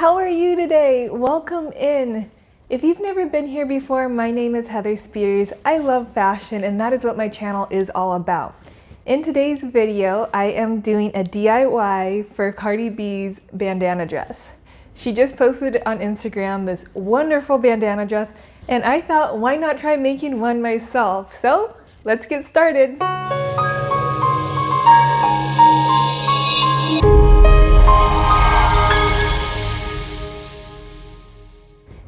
How are you today? Welcome in. If you've never been here before, my name is Heather Spears. I love fashion and that is what my channel is all about. In today's video, I am doing a DIY for Cardi B's bandana dress. She just posted on Instagram this wonderful bandana dress and I thought, why not try making one myself? So let's get started.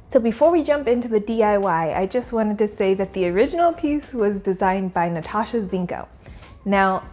So before we jump into the DIY, I just wanted to say that the original piece was designed by Natasha Zinko. Now,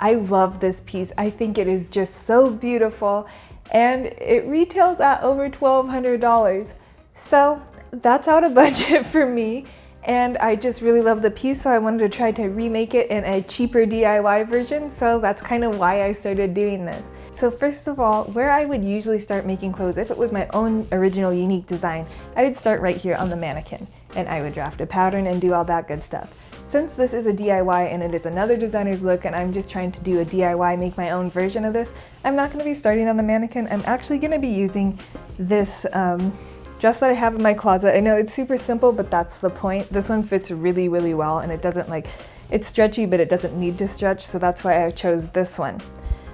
I love this piece. I think it is just so beautiful and it retails at over $1,200. So that's out of budget for me. And I just really love the piece, so I wanted to try to remake it in a cheaper DIY version. So that's kind of why I started doing this. So first of all, where I would usually start making clothes, if it was my own original unique design, I would start right here on the mannequin and I would draft a pattern and do all that good stuff. Since this is a DIY and it is another designer's look and I'm just trying to do a DIY, make my own version of this, I'm not going to be starting on the mannequin. I'm actually going to be using this dress that I have in my closet. I know it's super simple, but that's the point. This one fits really, really well and it doesn't it's stretchy, but it doesn't need to stretch, so that's why I chose this one.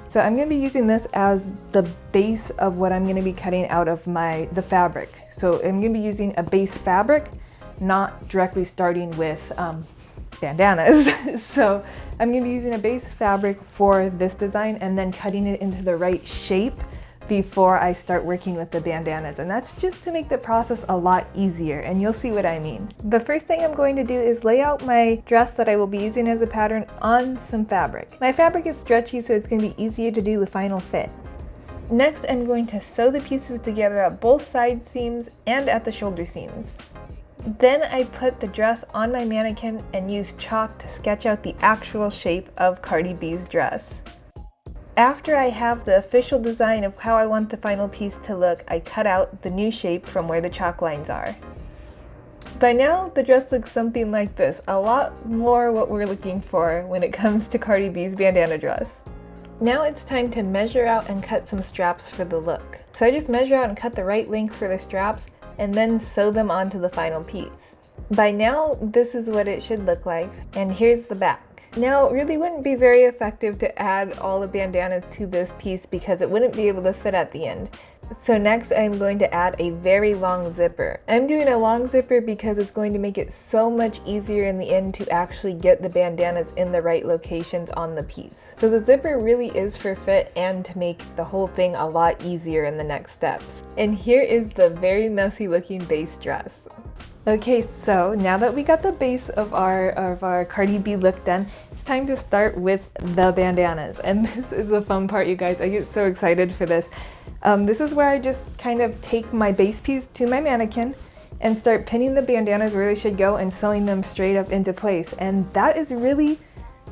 So I'm going to be using this as the base of what I'm going to be cutting out of the fabric. So I'm going to be using a base fabric, not directly starting with bandanas. So I'm going to be using a base fabric for this design and then cutting it into the right shape before I start working with the bandanas, and that's just to make the process a lot easier, and you'll see what I mean. The first thing I'm going to do is lay out my dress that I will be using as a pattern on some fabric. My fabric is stretchy, so it's going to be easier to do the final fit. Next, I'm going to sew the pieces together at both side seams and at the shoulder seams. Then I put the dress on my mannequin and use chalk to sketch out the actual shape of Cardi B's dress. After I have the official design of how I want the final piece to look, I cut out the new shape from where the chalk lines are. By now, the dress looks something like this, a lot more what we're looking for when it comes to Cardi B's bandana dress. Now it's time to measure out and cut some straps for the look. So I just measure out and cut the right length for the straps and then sew them onto the final piece. By now, this is what it should look like, and here's the back. Now, it really wouldn't be very effective to add all the bandanas to this piece because it wouldn't be able to fit at the end. So next I'm going to add a very long zipper. I'm doing a long zipper because it's going to make it so much easier in the end to actually get the bandanas in the right locations on the piece. So the zipper really is for fit and to make the whole thing a lot easier in the next steps. And here is the very messy looking base dress. Okay, so now that we got the base of our Cardi B look done, it's time to start with the bandanas. And this is the fun part, you guys. I get so excited for this. This is where I just kind of take my base piece to my mannequin and start pinning the bandanas where they should go and sewing them straight up into place. And that is really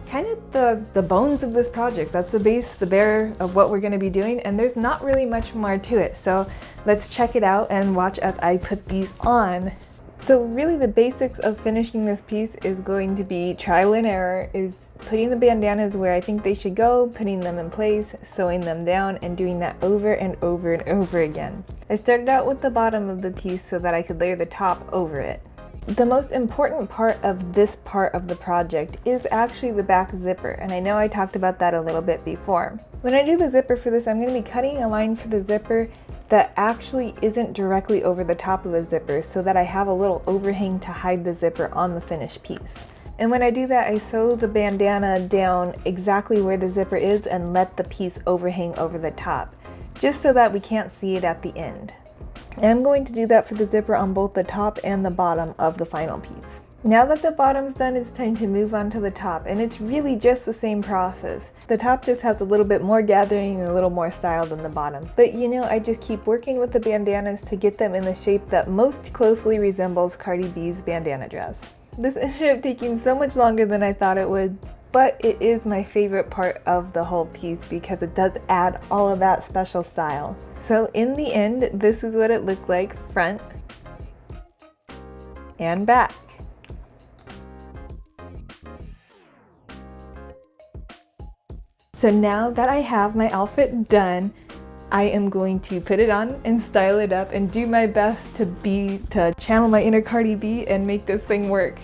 kind of the bones of this project. That's the base, the bare of what we're going to be doing, and there's not really much more to it. So let's check it out and watch as I put these on. So really the basics of finishing this piece is going to be trial and error, is putting the bandanas where I think they should go, putting them in place, sewing them down, and doing that over and over and over again. I started out with the bottom of the piece so that I could layer the top over it. The most important part of this part of the project is actually the back zipper, and I know I talked about that a little bit before. When I do the zipper for this, I'm going to be cutting a line for the zipper that actually isn't directly over the top of the zipper so that I have a little overhang to hide the zipper on the finished piece. And when I do that, I sew the bandana down exactly where the zipper is and let the piece overhang over the top, just so that we can't see it at the end. And I'm going to do that for the zipper on both the top and the bottom of the final piece. Now that the bottom's done, it's time to move on to the top, and it's really just the same process. The top just has a little bit more gathering and a little more style than the bottom. But you know, I just keep working with the bandanas to get them in the shape that most closely resembles Cardi B's bandana dress. This ended up taking so much longer than I thought it would, but it is my favorite part of the whole piece because it does add all of that special style. So in the end, this is what it looked like front and back. So now that I have my outfit done, I am going to put it on and style it up and do my best to channel my inner Cardi B and make this thing work.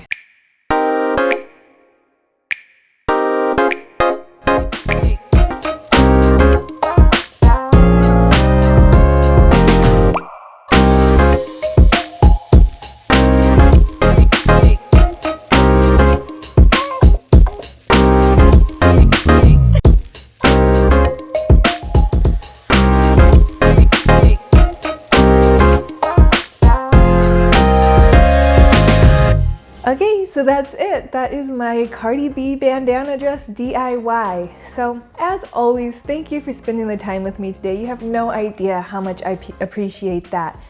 Okay, so that's it. That is my Cardi B bandana dress DIY. So as always, thank you for spending the time with me today. You have no idea how much I appreciate that.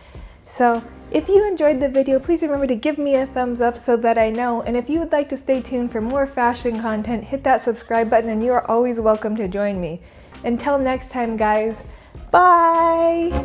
So if you enjoyed the video, please remember to give me a thumbs up so that I know. And if you would like to stay tuned for more fashion content, hit that subscribe button and you are always welcome to join me. Until next time, guys, bye!